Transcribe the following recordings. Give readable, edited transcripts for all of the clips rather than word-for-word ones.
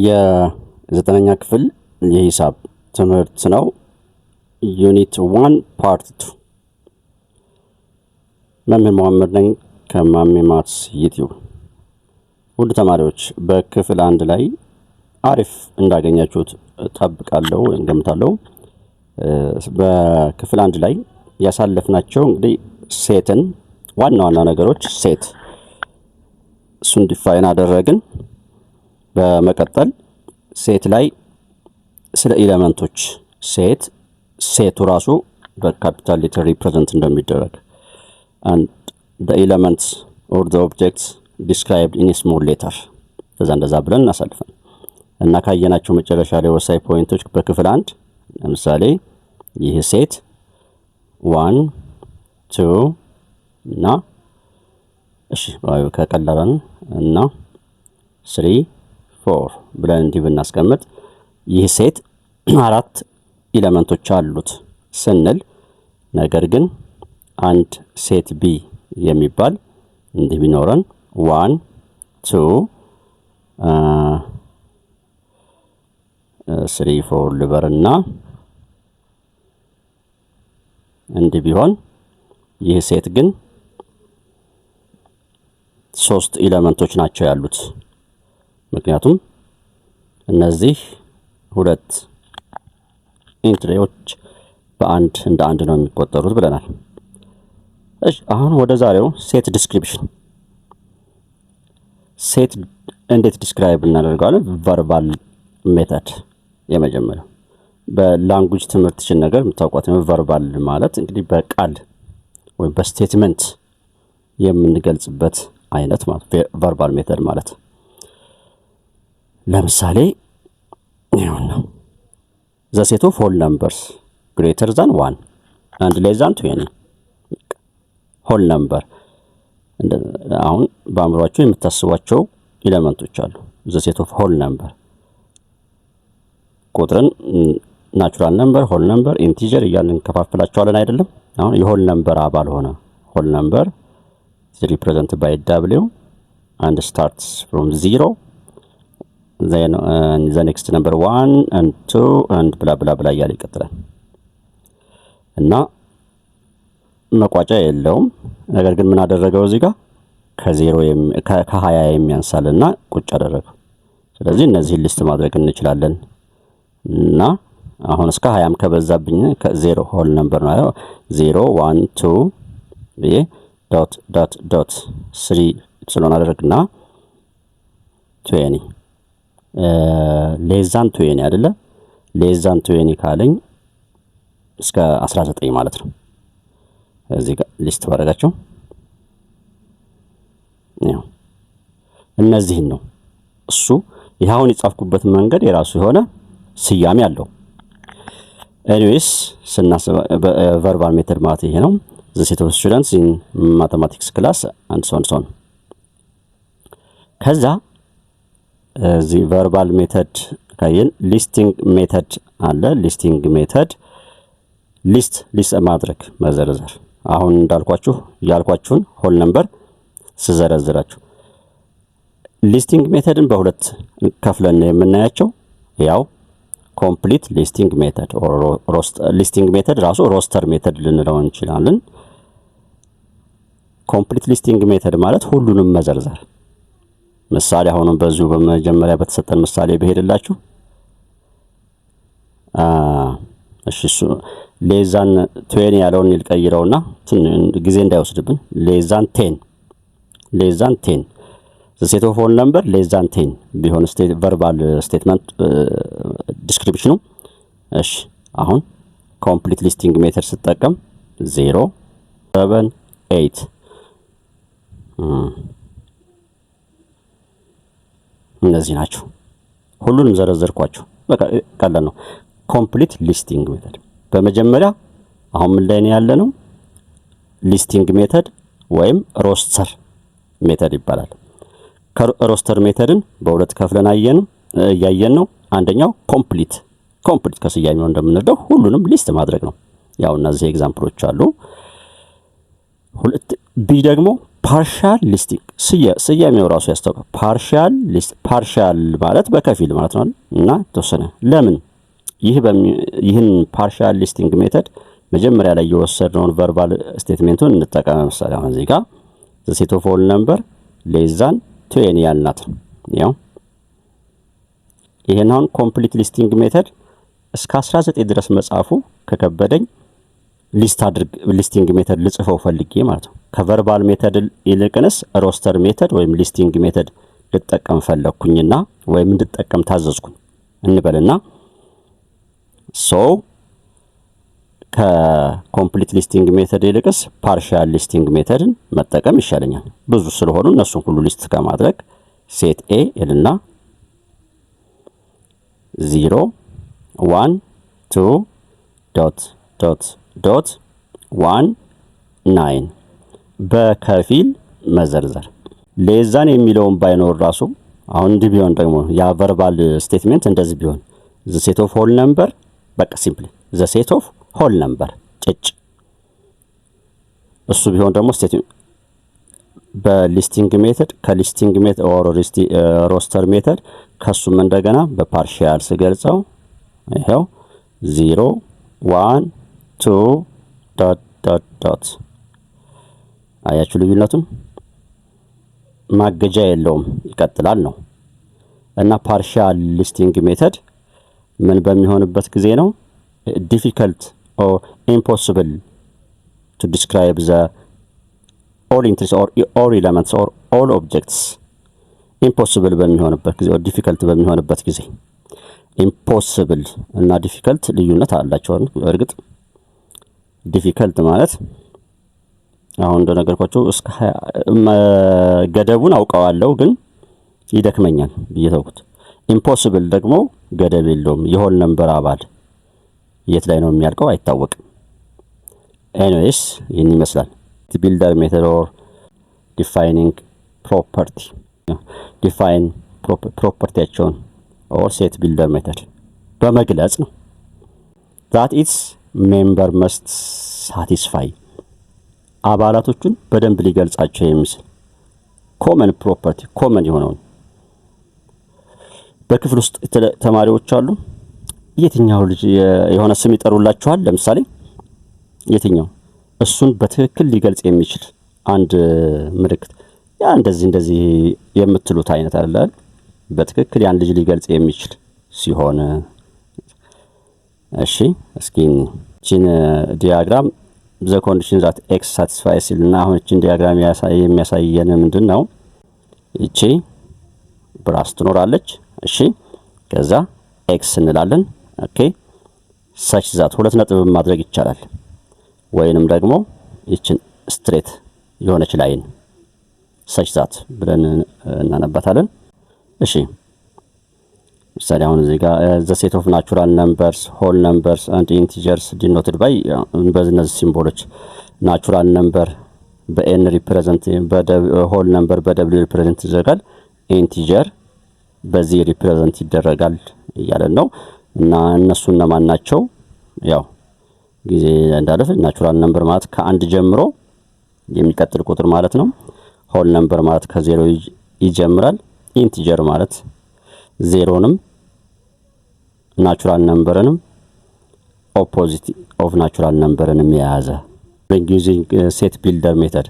የዘጠነኛ ክፍል የሂሳብ ትምህርት ነው። ዩኒት 1 ፓርት 2። መምህር መሐመድ ነኝ ከማሜ ማትስ ዩቲዩብ። ውድ ተማሪዎች በክፍል 1 ላይ አሪፍ እንዳገኛችሁት ተጠብቃለሁ እንገምታለሁ። በክፍል 1 ላይ ያሳለፍናቸው እንግዲህ ሴትን ዋና ዋና ነገሮች ሴት እሱን ዲፋይን አደረግን። በመቀጠል ሴት ላይ ስለ ኤሌመንቶች ሴቱ ራሱ በካፒታል ሌተር ሪፕሬዘንት እንደሚደረግ and the elements or the objects described in a small letter እንደዛ ብለን እናሳልፈን እና ካየናቸው መጨረሻ ላይ ወሳኝ ፖይንቶች በክፍል 1 ለምሳሌ ይህ ሴት 1 2 እና እሺ ከቀላለን እና 3 4 ብለን እንዲህ ብናስቀምጥ ይህ ሴት አራት ኤሌመንቶች አሉት ስንል ነገር ግን አንድ ሴት ቢ የሚባል እንዲህ ቢኖረን 1 2 3 4 ልበርና እንዲህ ቢሆን ይህ ሴት ግን 3 ኤሌመንቶች ናቸው ያሉት ምክንያቱም እነዚህ ሁለት ኢንትሪዎች በአንድ እንደ አንድ ነው የሚቆጠሩት ብለናል። እሺ አሁን ወደ ዛሬው ሴት ዲስክሪፕሽን ሴት እንዴት ዲስክራይብ እናደርጋለን? ቨርባል ሜተድ የመጀመሪያው በላንጉዌጅ ትምህርትሽን ነገር የምታውቋት ነው። ቨርባል ማለት እንግዲህ በቃል ወይ በስቴትመንት የምንገልጽበት አይነት ማለት ቨርባል ሜተድ ማለት ለምሳሌ ይኸውና the set of whole numbers greater than 1 and less than 20 whole number አሁን በአእምሮአችሁ የምታስቧቸው ኤሌመንቶች አሉ። the set of whole number ቁጥርን ናቹራል ነምበር whole number ኢንቲጀር እያልን ከፋፍላቸዋለን አይደለም። አሁን የሆል ነምበር አባል ሆነ whole number is represented by w and starts from 0 then the next number 1 and 2 and blah blah blah ያለ ይቀጥላል እና መቋጫ የለውም። ነገር ግን ምን አደረገው እዚህ ጋር ከ0 ከ20 የሚያንሳልና ቁጭ አደረገው። ስለዚህ እነዚህ ሊስት ማድረግ እንችላለን እና አሁን እስከ 20 ከበዛብኝ ከ0 ሆል ነምበር ነው 0 1 2 ብዬ ዶት ዶት ዶት 3 ስለሆነ አደረግና 20 ሌዛን 20 አይደለ? ሌዛን 20 ካለኝ እስከ 19 ማለት ነው። እዚህ ጋር ሊስት ባደረጋቸው ነው እነዚህን ነው እሱ ይሄውን የጻፍኩበት መንገድ የራሱ የሆነ ስያሜ አለው። ኤኒዌይስ ስናስብ ቨርባል ሜተድ ማለት ይሄ ነው። the set of students in mathematics class and so on ከዛ the verbal method ካየን listing method አለ። listing method list ማድረግ መዘርዘር። አሁን እንዳልኳችሁ ያልኳችሁን ሆል ነምበር ስዘረዝራችሁ listing methodን በሁለት ከፍለን የምናያቸው ያው complete listing method or listing method ራሱ roster method ልንለው እንችላለን። complete listing method ማለት ሁሉንም መዘርዘር። ምሳሌ አሁንም በዚሁ በመጀመሪያ በተሰጠን ምሳሌ በሄድላችሁ እሺ ሌዛን 20 ያለውን ይልቀይረውና ጊዜ እንዳይወስድብን ሌዛን 10 the set of whole number less than 10 ቢሆን ቨርባል ስቴትመንት ዲስክሪፕሽኑ። እሺ አሁን complete listing method ስትጠቀም 0 7 8 እነዚህ ናቸው። ሁሉንም ዘረዘርኳቸው። በቃ ቀላል ነው። complete listing method በመጀመሪያ አሁን ምን ላይ ነው ያለነው? listing method ወይም roster method ይባላል። ከሮስተር ሜተድን በሁለት ከፍለን ያየን ነው። አንደኛው ኮምፕሊት ከስያሜው እንደምንለው ሁሉንም ሊስት ማድረግ ነው። ያው እነዚህ ኤግዛምፕሎች አሉ። ሁለት ቢ ደግሞ ፓርሻል ሊስቲንግ ስያሜው ራሱ ያስታውቃል። ፓርሻል ማለት በከፊል ማለት ነው እና ተወሰነ። ለምን ይህን ፓርሻል ሊስቲንግ ሜተድ መጀመሪያ ላይ የወሰድነውን ቨርባል ስቴትሜንቱን እንጠቀም። ለምሳሌ አሁን እዚህ ጋር the set of whole number less than 20 ያልናት ያው ይሄን አሁን ኮምፕሊት ሊስቲንግ ሜተድ እስከ 19 ድረስ መጻፉ ከከበደኝ ሊስቲንግ ሜተድ ልጽፈው ፈልጌ ማለት ነው። ከቨርባል ሜተድ ይልቅንስ ሮስተር ሜተድ ወይም ሊስቲንግ ሜተድ ልጠቀም ፈለኩኝና ወይም እንድጠቀም ታዘዝኩኝ እንበልና ሶ ከኮምፕሊት ሊስቲንግ ሜተድ ይልቅስ ፓርሻል ሊስቲንግ ሜተድን መጠቀም ይሻለኛል። ብዙ ስለሆኑ እነሱን ሁሉ ሊስት ከማድረግ ሴት ኤ እልና 0 1 2 ዶት ዶት ዶት 1 9 በከፊል መዘርዘር ሌዛን የሚለውን ባይኖር ራሱ አሁን እንዲህ ቢሆን ደግሞ ያ ቨርባል ስቴትሜንት እንደዚህ ቢሆን the set of whole number በቃ ሲምፕሊ the set of whole number ጭጭ እሱ ቢሆን ደግሞ ስቴትሜንት በሊስቲንግ ሜተድ ከሊስቲንግ ሜተድ ኦር ሮስተር ሜተድ ከሱም እንደገና በፓርሻል ስገልጸው ይሄው 0 1 2 ዶት ዶት ዶት አያችሁ ልዩነቱን ማገጃ የለውም ይቀጥላል ነው። እና ፓርሻል ሊስቲንግ ሜተድ ምን በሚሆንበት ጊዜ ነው difficult or impossible to describe the all entries or all elements or all objects impossible በሚሆንበት ጊዜ or difficult በሚሆንበት ጊዜ impossible እና difficult ልዩነት አላቸው። እርግጥ difficult ማለት አሁን እንደነገርኳችሁ እስከ ገደቡን አውቀዋለሁ ግን ይደክመኛል ብየተውኩት። impossible ደግሞ ገደብ የለውም የሆል ነምበር አባል የት ላይ ነው የሚያልቀው አይታወቅም። anyways ይህን ይመስላል ቢልደር ሜተድ or defining property define ፕሮፐርቲያቸውን or set builder method በመግለጽ ነው። that its member must satisfy አባላቶቹን በደንብ ሊገልጻቸው የሚችል ኮመን ፕሮፐርቲ ኮመን የሆነውን በክፍል ውስጥ ተማሪዎች አሉ። የትኛው ልጅ የሆነ ስም ይጠሩላችኋል ለምሳሌ የትኛው እሱን በትክክል ሊገልጽ የሚችል አንድ ምልክት ያ እንደዚህ የምትሉት አይነት አለ በትክክል ያን ልጅ ሊገልጽ የሚችል ሲሆን እሺ እስኪ እቺን ዲያግራም the condition that x satisfies እና አሁን እቺን ዲያግራም የሚያሳየን ምንድነው እቺ ብራስ ትኖራለች። እሺ ከዛ x እንላለን ኦኬ such that ሁለት ነጥብ ማድረግ ይቻላል ወይንም ደግሞ እቺን ስትሬት የሆነች ላይን such that ብለን እናነባታለን። እሺ ምሳሌ አሁን እዚህ ጋር the set of natural numbers whole numbers and integers denoted by በእነዚህ ሲምቦሎች natural number በn represent whole number በw represent ይደረጋል integer በዚህ represent ይደረጋል እያለን ነው። እና እነሱ እነማን ናቸው? ያው ጊዜ እንዳለፈ natural number ማለት ከአንድ ጀምሮ የሚቀጥል ቁጥር ማለት ነው። whole number ማለት ከዜሮ ይጀምራል። integer ማለት ዜሮንም ናቹራል ነምበርንም ኦፖዚት ኦፍ ናቹራል ነምበርንም የያዘ using set builder method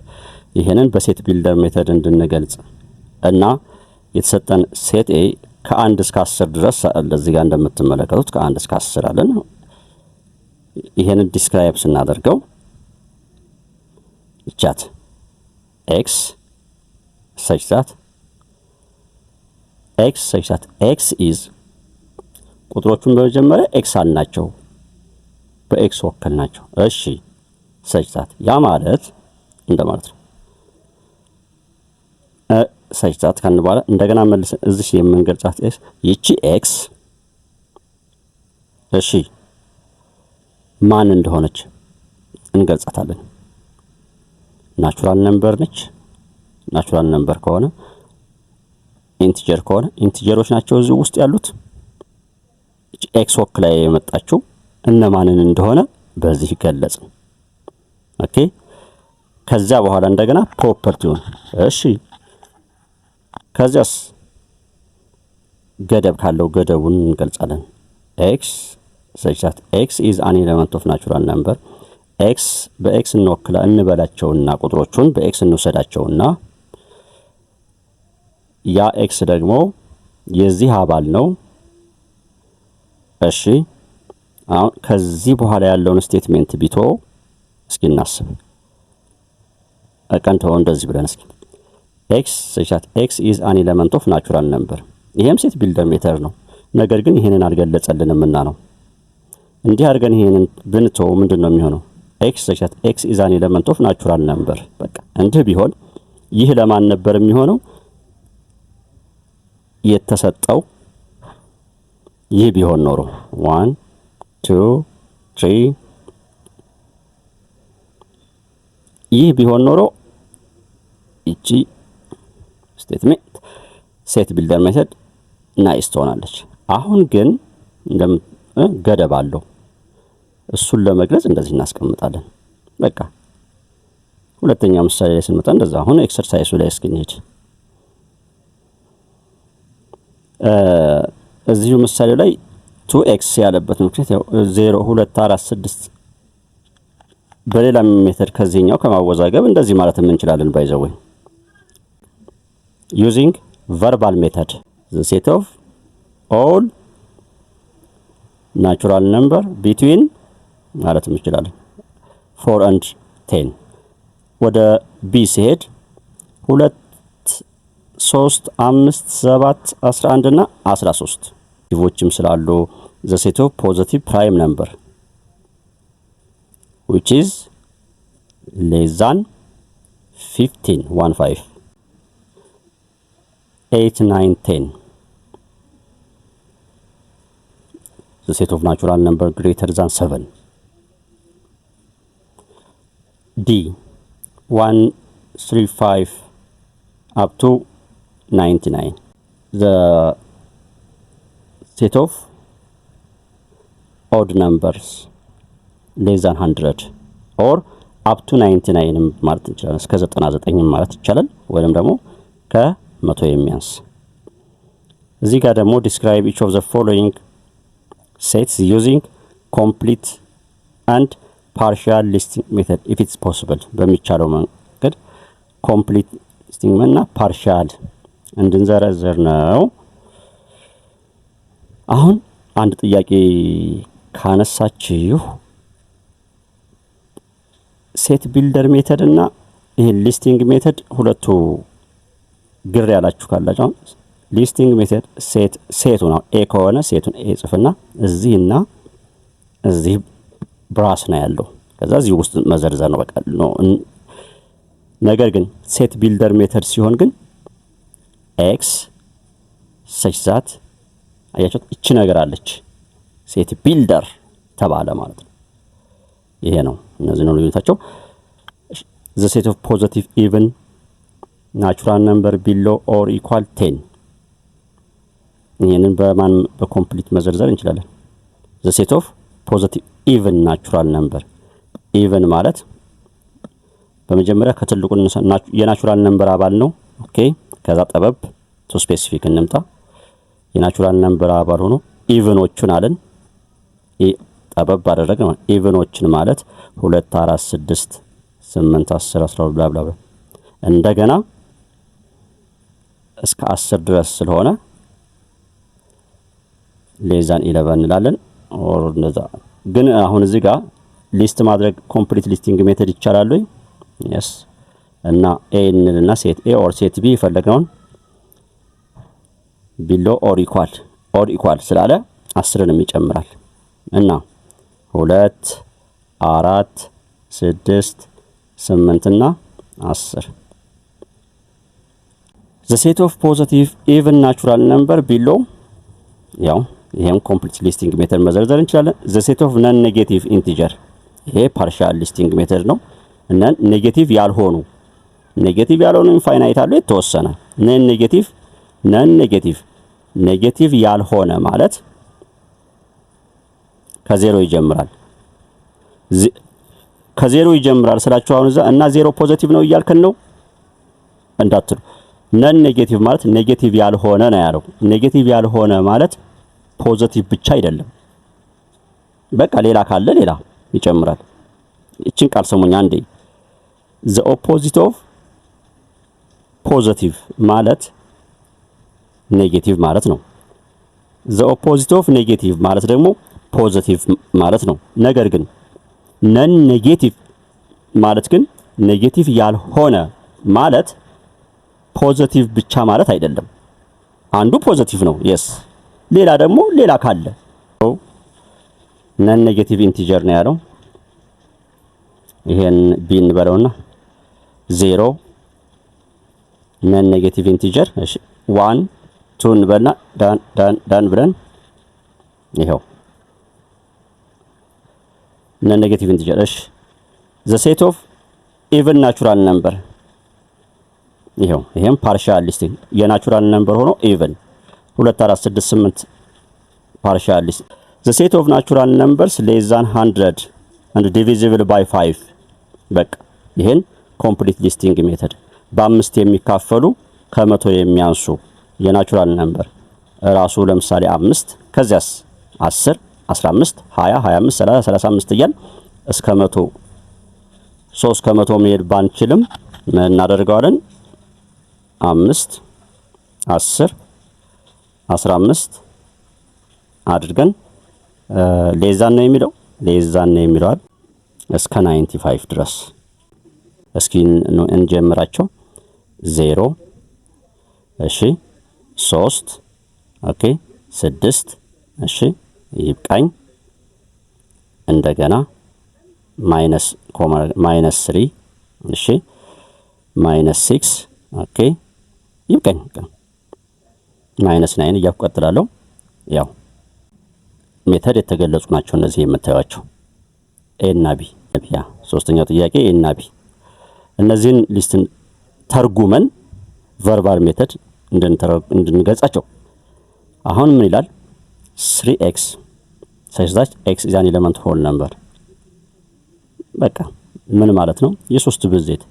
ይሄንን በሴት ቢልደር ሜተድ እንድንገልጽ እና የተሰጠን ሴት ኤ ከ1 እስከ 10 ድረስ ለዚህ ጋር እንደምትመለከቱት ከ1 እስከ 10 አለን። ይሄንን ዲስክራይብ ስናደርገው ይቻት x such that x is ቁጥሮቹን በመጀመሪያ x አልናቸው በx ወከል ናቸው። እሺ such that ያ ማለት እንደማለት ነው። such that ካልን በኋላ እንደገና መልሰን እዚህ የምንገልጻት ይቺ x እሺ ማን እንደሆነች እንገልጻታለን። ናቹራል ነምበር ነች። ናቹራል ነምበር ከሆነ ኢንቲጀር ከሆነ ኢንቲጀሮች ናቸው እዚህ ውስጥ ያሉት። ኤክስ ወክላ የመጣችው እነማንን እንደሆነ በዚህ ገለጽ። ኦኬ ከዛ በኋላ እንደገና ፕሮፐርቲውን እሺ ከዛስ ገደብ ካለው ገደቡን እንገልጻለን። x such that x is an element of natural number x በx እንበላቸውና ቁጥሮቹን በx እንወሰዳቸውና ያ x ደግሞ የዚህ አባል ነው። እሺ አሁን ከዚህ በኋላ ያለውን ስቴትሜንት ቢቶ እስኪ እናስብ። አቀንተው እንደዚህ ብለን እስኪ x such that x is an element of natural number ይሄም ሴት ቢልደር ሜተር ነው። ነገር ግን ይሄንን አልገለጸልንምና ነው። እንዲህ አድርገን ይሄንን ብንተው ምንድነው የሚሆነው? x such that x is an element of natural number በቃ እንዲህ ቢሆን ይህ ለማን ነበር የሚሆነው? የተሰጠው ይህ ቢሆን ኖሮ 1 2 3 ይህ ቢሆን ኖሮ እቺ ስቴትሜንት ሴት ቢልደር ሜተድ ናይስ ትሆናለች። አሁን ግን ገደብ አለው። እሱን ለመግለጽ እንደዚህ እናስቀምጣለን። በቃ ሁለተኛ ምሳሌ ላይ ስንመጣ እንደዛ አሁን ኤክሰርሳይሱ ላይ እስኪንሄድ እዚሁ ምሳሌው ላይ 2x ያለበት ምክንያት ያው 0 2 4 6 በሌላ ሜተድ ከዚህኛው ከማወዛገብ እንደዚህ ማለት እንችላለን። ባይዘው using verbal method the set of all natural number between ማለት እንችላለን 4 and 10 ወደ b ሲሄድ 2 3 5 7 11 እና 13 ዲቮችም ስላሉ the set of positive prime number which is less than 15 8 9 10 the set of natural number greater than 7 d 1 3 5 up to 99 the set of odd numbers less than 100 or up to 99 ማለት እንችላለን። እስከ 99 ማለት ይቻላል ወይንም ደግሞ ከ100 የሚያንስ እዚህ ጋር ደግሞ describe each of the following sets using complete and partial listing method if it's possible በሚቻለው መንገድ complete listing እና partial እንድንዘረዝር ነው። አሁን አንድ ጥያቄ ካነሳችሁ ሴት ቢልደር ሜተድ እና ይሄ ሊስቲንግ ሜተድ ሁለቱ ግር ያላችሁ ካላችሁ ሊስቲንግ ሜተድ ሴቱ ነው ኤ ከሆነ ሴቱን ኤ ጽፍና እዚህና እዚህ ብራስ ነው ያለው ከዛ እዚህ ውስጥ መዘርዘር ነው በቃ ነው። ነገር ግን ሴት ቢልደር ሜተድ ሲሆን ግን x such that አያችሁ እቺ ነገር አለች ሴት ቢልደር ተባለ ማለት ነው። ይሄ ነው እነዚህ ነው ልዩነታቸው። the set of positive even natural number below or equal 10 ይሄንን በማን በኮምፕሊት መዘርዘር እንችላለን። the set of positive even natural number even ማለት በመጀመሪያ ከትልቁ የናቹራል ነምበር አባል ነው። ኦኬ ከዛ ጠበብ ቱ ስፔሲፊክ እንምጣ። የናቹራል ነምበር አባል ሆኖ ኢቭኖቹን አለን ጠበብ አደረግን ማለት ኢቭኖችን ማለት 2 4 6 8 10 12 ብላ ብላ እንደገና እስከ 10 ድረስ ስለሆነ ሌዛን 11 እንላለን ኦር እንደዛ። ግን አሁን እዚህ ጋር ሊስት ማድረግ ኮምፕሊት ሊስቲንግ ሜተድ ይቻላል ወይ? yes እና a እንልና ሴት a or ሴት b ፈለግነውን below or equal ስላለ 10ንም ይጨምራል እና 2 4 6 8 እና 10 the set of positive even natural number below ያው ይሄም ኮምፕሊት ሊስቲንግ ሜተድ መዘርዘር እንችላለን። the set of non negative integer ይሄ ፓርሻል ሊስቲንግ ሜተድ ነው እና ኔጌቲቭ ያልሆኑ ኢንፋይናይት አለው የተወሰነ ኔጌቲቭ ያልሆነ ማለት ከዜሮ ይጀምራል። ከዜሮ ይጀምራል ስላችሁ አሁን እዛ እና ዜሮ ፖዚቲቭ ነው እያልከን ነው እንዳትሉ። ነን ኔጌቲቭ ማለት ኔጌቲቭ ያልሆነ ነው ያለው። ኔጌቲቭ ያልሆነ ማለት ፖዚቲቭ ብቻ አይደለም። በቃ ሌላ ካለ ሌላ ይጨምራል። እቺን ቃል ሰሙኝ አንዴ። the opposite of ፖዚቲቭ ማለት ኔጌቲቭ ማለት ነው። the opposite of ኔጌቲቭ ማለት ደግሞ ፖዚቲቭ ማለት ነው። ነገር ግን ነን ኔጌቲቭ ማለት ግን ኔጌቲቭ ያልሆነ ማለት ፖዚቲቭ ብቻ ማለት አይደለም። አንዱ ፖዚቲቭ ነው yes፣ ሌላ ደግሞ ሌላ ካለ ነን ኔጌቲቭ ኢንቲጀር ነው ያለው። ይሄን ቢ እንበለውና 0 ነን ኔጌቲቭ ኢንቲጀር እሺ 1 2 እንበልና ዳን ብለን ይሄው ነን ኔጌቲቭ ኢንቲጀር እሺ the set of even natural number ይሄም ፓርሻል ሊስት የናቹራል ነምበር ሆኖ ኢቭን 2 4 6 8 ፓርሻል ሊስት the set of natural numbers less than 100 and divisible by 5 በቃ ይሄን ኮምፕሊት ሊስቲንግ ሜተድ በአምስት የሚካፈሉ ከመቶ የሚያንሱ የናቹራል ነምበር ራሱ ለምሳሌ 5 ከዚያስ 10 15 20 25 30 35 እያል እስከ 100 3 ከመቶ መሄድ ባንችልም ምን እናደርጋለን 5 10 15 አድርገን ሌዛን ነው የሚለው ሌዛን ነው የሚለው እስከ 95 ድረስ እስኪ እንጀምራቸው 0 እሺ 3 ኦኬ 6 እሺ ይብቃኝ እንደገና -3 እሺ -6 ኦኬ ይብቃኝ -9 እያቆጥላለሁ ያው ሜተድ የተገለጹ ናቸው እነዚህ የምታዩቸው ኤ እና ቢ ያ ሶስተኛው ጥያቄ ኤ እና ቢ እነዚህን ሊስትን ተርጉመን ቨርባል ሜተድ እንድንገልጻቸው አሁን ምን ይላል 3x such that x is an element whole number በቃ ምን ማለት ነው የሶስት ብዜት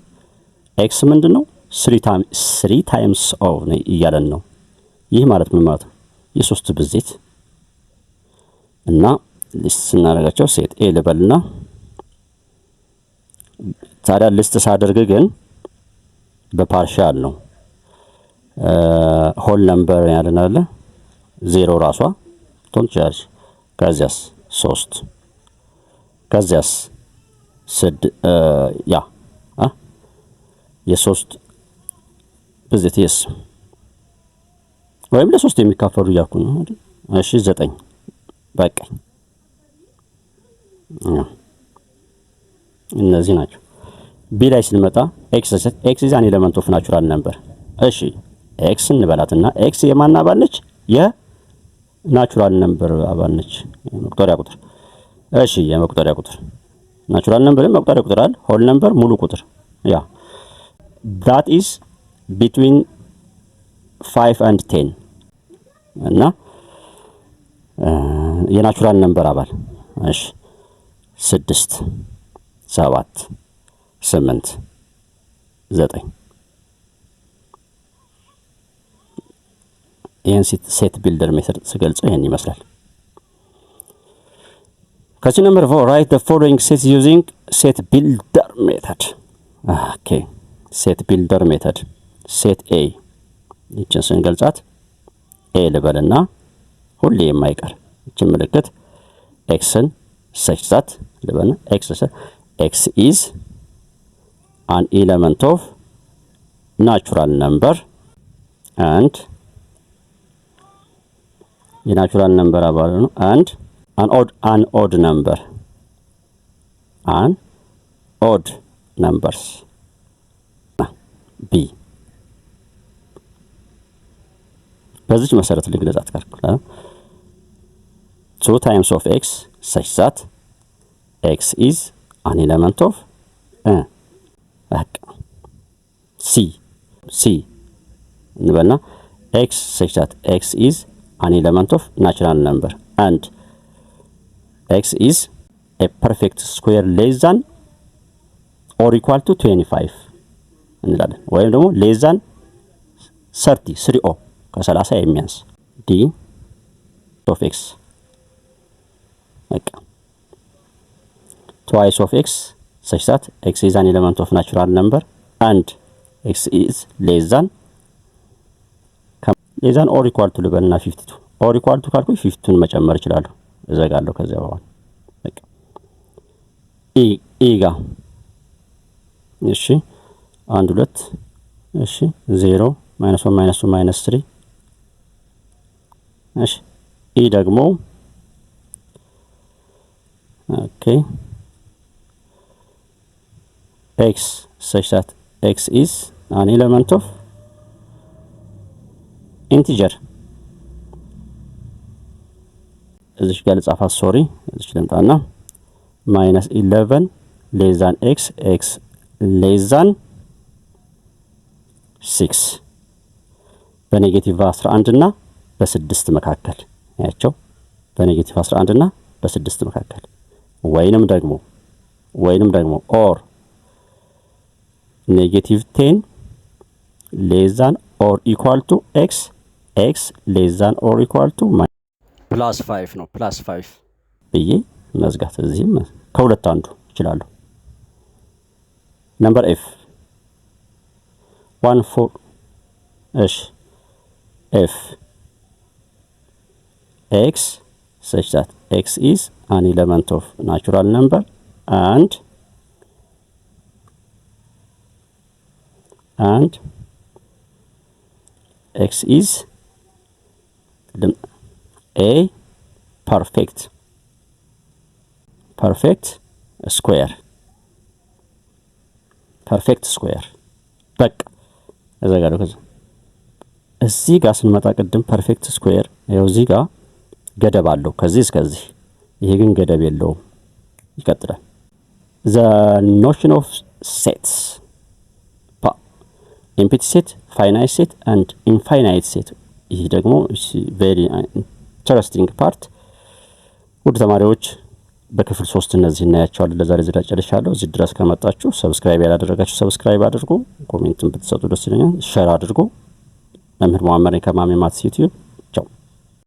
x ምንድነው 3 times of እያለን ነው ይህ ማለት ምን ማለት ነው የሶስት ብዜት እና ሊስት ስናደርጋቸው ሴት ኤ ልበልና ታዲያ ሊስት ሳደርግ ግን በፓርሻል ነው ሆል ነምበር ያለን አለ 0 ራሷ ቶንቻርጅ ከዚያስ 3 ከዚያስ ያ የሶስት ብዜት yes ወይም ለሶስት የሚካፈሉ ያልኩ ነው አይደል እሺ 9 በቃ እነዚህ ናቸው ቢ ላይ ስንመጣ x is an element of natural number እሺ x እንበላትና x የማን አባል ነች የናቹራል ነምበር አባል ነች መቁጠሪያ ቁጥር እሺ የመቁጠሪያ ቁጥር ናቹራል ነምበር መቁጠሪያ ቁጥር አይደል ሆል ነምበር ሙሉ ቁጥር ያ that is between 5 and 10 እና የናቹራል ነምበር አባል እሺ 6 7 8 9 ይሄን ሴት ቢልደር ሜተድ ስገልጸው ይሄን ይመስላል question number 4 write the following sets using set builder method ኦኬ set builder method set a ይችን ስንገልጻት a ልበልና ሁሌ የማይቀር ይችን ምልክት xን such that ልበልና x is an element of natural number and the natural number አባል ነው and an odd number an odd numbers b በዚህ መሰረት ልግለጻት ካልኩላ 2 times of x such that x is an element of c እንበልና x such that x is an element of natural number and x is a perfect square less than ኦር ኢኳል ቱ 25 እንላለን። ወይም ደግሞ ሌዛን 30 3o ከ30 የሚያንስ ዲ ኦፍ ኤክስ በቃ twice of x such that x is an element of natural number and x is less than or equal to ልበልና 52 or equal to ካልኩ 52 መጨመር እችላለሁ እዘጋለሁ ከዚያ በኋላ በቃ ኢ ጋር እሺ 1 2 እሺ 0 -1 -2 -3 እሺ ኢ ደግሞ ኦኬ x such that x is an element of integer እዚህ ጋር ልጻፋት ሶሪ እዚህ ልምጣና -11 less than x less than 6 በኔጌቲቭ 11 እና በ6 መካከል ያቸው በኔጌቲቭ 11 እና በ6 መካከል ወይንም ደግሞ or negative 10 less than or equal to x less than or equal to plus 5 ነው plus 5 ብዬ መዝጋት እዚህም ከሁለት አንዱ ይችላል። ነምበር f 1 4 እሺ f x such that x is an element of natural number and x is a perfect square በቃ እዘጋለሁ። ከዛ እዚህ ጋር ስንመጣ ቅድም ፐርፌክት ስኩዌር ያው እዚህ ጋር ገደብ አለው ከዚህ እስከዚህ ይሄ ግን ገደብ የለውም ይቀጥላል። the notion of sets empty set finite set and infinite set ይሄ ደግሞ very interesting part ውድ ተማሪዎች በክፍል 3 እነዚህ እናያቸዋለን። ለዛሬ ዝዳ ጨርሻለሁ። እዚህ ድረስ ከመጣችሁ ሰብስክራይብ ያላደረጋችሁ ሰብስክራይብ አድርጉ፣ ኮሜንትም ብትሰጡ ደስ ይለኛል፣ ሼር አድርጉ። መምህር መሐመድ ከማሚ ማትስ ዩቲዩብ